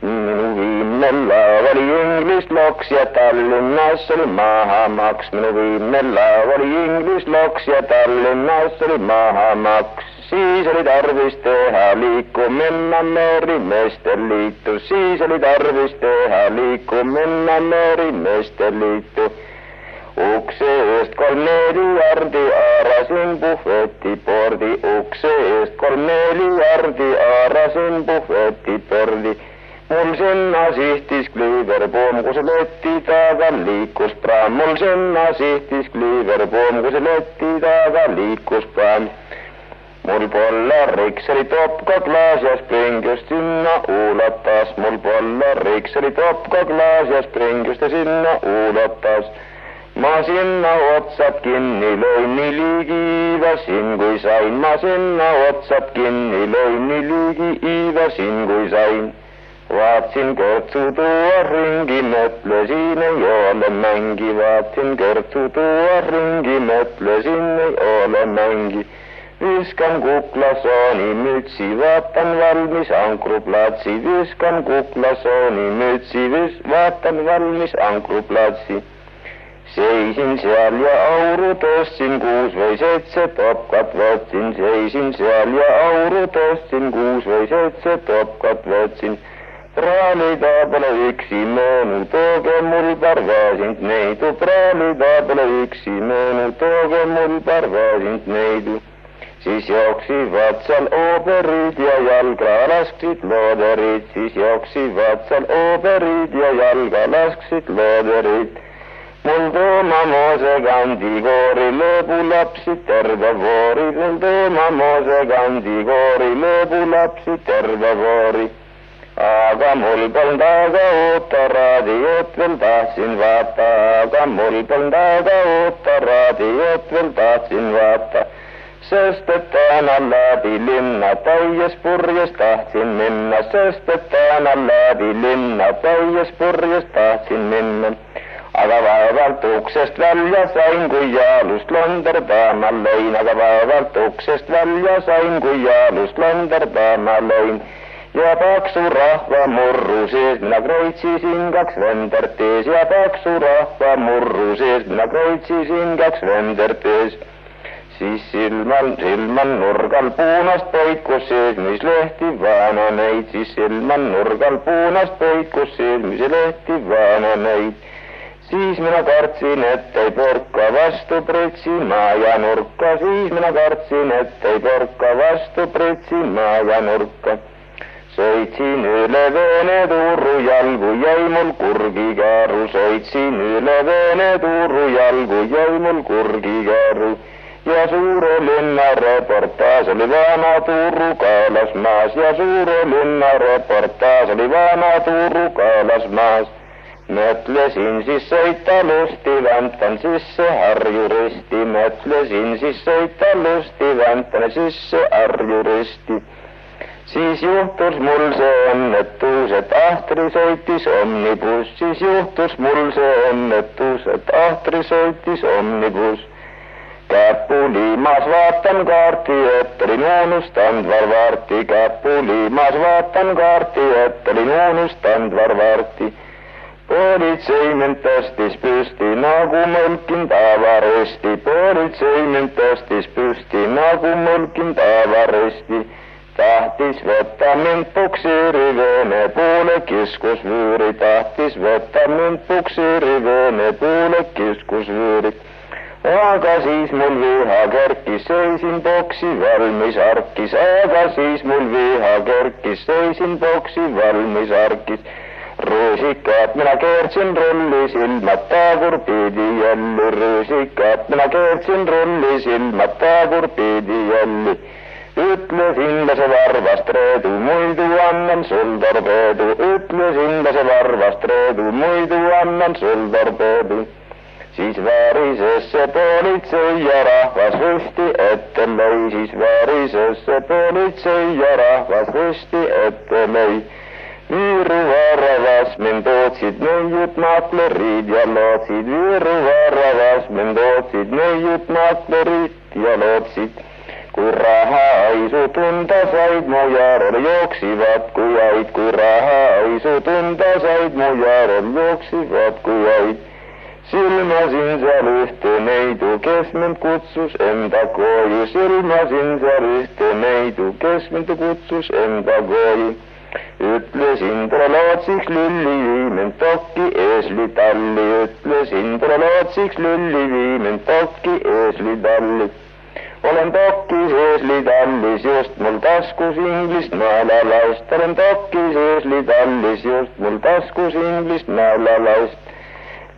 Minu viimne laev oli inglisloks ja Tallinnas oli mahamaks. Minu viimne laev oli inglisloks ja Tallinnas oli mahamaks. Siis oli tarvis teha liikumine meerimeeste liitu. Siis oli tarvis teha liikumine meerimeeste liitu. Ukse eest 3-4 jardi aarasin bufetipordi. Ukse eest 3-4 jardi aarasin bufetipordi. Mul sinna sihtis kliiverpoom, kus leti taga liikus praam. Mul sinna sihtis kliiverpoom, kus leti taga liikus praam. Mul pollariks oli topkaklaas ja spring just sinna uulatas. Mul pollariks oli topkaklaas ja spring just sinna uulatas. Ma sinna otsad kinni lõin, nii ligi iivasin kui sain. Ma sinna otsad kinni lõin, nii ligi iivasin kui sain. Vaatsin kõrtsu tuua ringi, mõtlesin ei ole mängi. Vaatsin kõrtsu tuua ringi, mõtlesin ei ole mängi. Viskan kuklasooni mütsi, vaatan valmis ankruplatsi. Viskan kuklasooni mütsi, vaatan valmis ankruplatsi. Seisin seal ja auru tõstsin 6 või 7 topkat võtsin. Seisin seal ja auru tõstsin 6 või 7 topkat võtsin. Praalida pole üksi möönu, tooge mul paar väsind neidu. Praalida pole üksi möönu, tooge mul paar väsind neidu. Siis jooksivad seal ooperid ja jalga lasksid looderid. Siis jooksivad seal ooperid ja jalga lasksid looderid. Mul Tooma Moose kandi koori lõõbulapsi terve voori. Mul Tooma Moose kandi koori lõõbulapsi terve voori. Aga mul polnud aega oota, raadiot veel tahtsin vaata. Aga mul polnud aega oota, raadiot veel tahtsin vaata. Sest et täna läbi linna täies purjes tahtsin minna. Sest et täna läbi linna täies purjes tahtsin minna. Aga vaevalt uksest välja sain, kui jalust Londerdama lõin. Aga vaevalt uksest välja sain, kui jalust Londerdama lõin. Ja paksu rahva murru sees mina kreutsisin 2 vendert ees. Ja paksu rahva murru sees mina kreutsisin 2 vendert ees. Siis silman nurgal puunast poikus sees, mis lehti vaana neid. Siis silman nurgal puunast poikus sees, mis lehti vaana neid. Siis mina kartsin, et ei porka vastu pritsima ja nurka. Siis mina kartsin, et ei porka vastu pritsima ja nurka. Sõitsin üle Veene tuuru jalgu, jäi mul kurgikääru. Sõitsin üle Veene tuuru jalgu, jäi mul kurgikääru. Ja suure linna reportaas oli vana tuuru Kaalas maas. Ja suure linna reportaas oli vana tuuru Kaalas maas. Mõtlesin siis sõita lusti, väntan sisse Harju risti. Mõtlesin siis sõita lusti, väntan sisse Harju risti. Siis juhtus mul see õnnetus, et Ahtri sõitis omnibus. Siis juhtus mul see õnnetus, et Ahtri sõitis omnibus. Käpuliimas vaatan kaarti, et olin unustanud Varvarti. Käpuliimas vaatan kaarti, et olin unustanud Varvarti. Politsei mind tõstis püsti nagu mõlkinud avaresti. Politsei mind tõstis püsti nagu mõlkinud avaresti. Tahtis võtta mind puksiri Veene poole, kiskus vüüri. Tahtis võtta mind puksiri Veene poole, kiskus vüüri. Aga siis mul viha kerkis, seisin boksi valmis arkis. Aga siis mul viha kerkis, seisin boksi valmis arkis. Rusikat mina keertsin rulli, silmad tagurpidi jälli. Rusikat mina keertsin rulli, silmad tagurpidi jälli. Ütlesin lase varvast reedu, muidu annan sul torpeedu. Ütlesin lase varvast reedu, muidu annan sul torpeedu. Siis värises see politsei ja rahvas rüsti ette lõi. Siis värises see politsei ja rahvas rüsti ette lõi. Viiru varavas mind ootsid neiud maklerid ja lootsid. Viiru varavas mind ootsid neiud maklerid ja lootsid. kui rahahaisu tunda said, mu järel jooksivad kui häid, kui rahahaisu tunda said, mu järel jooksivad kui häid. Silmasin seal ühte neidu, kes mind kutsus enda koju, silmasin seal ühte neidu, kes mind kutsus enda koju. Ütlesin tule lootsiks lülli, vii mind tokki eeslitalli, ütlesin tule lootsiks lülli, vii mind tokki eeslitalli. Olen tokkis eeslitallis, just mul taskus inglist naelalaist, olen tokkis eeslitallis, just mul taskus inglist naelalaist.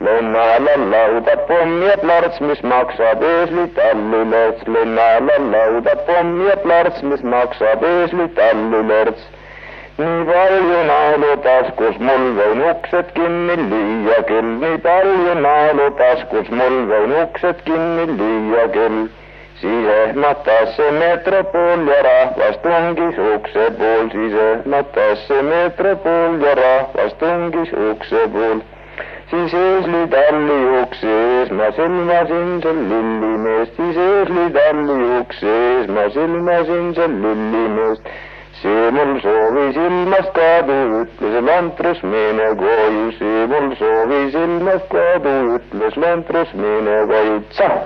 Lennällä lauta pommiet larts, mis maksab eeslitallilorts, lennällä lauta pommiet larts, mis maksab eeslitallilorts. Nii palju naelu taskus mul võin uksed kinni lüüa küll, nii palju naelu taskus mul võin uksed kinni lüüa küll. Siis ehmatas see metropool ja rahvas tungis ukse pool, siis ehmatas see metropool ja rahvas tungis ukse pool. Siis eeslitalli ukse ees ma silmasin seal lillimeest, siis eeslitalli ukse ees ma silmasin seal lillimeest. See mul soovis ilmast kaadu, ütles lantrus, mine koju, see mul soovis ilmast kaadu, ütles lantrus, mine koju, tsah!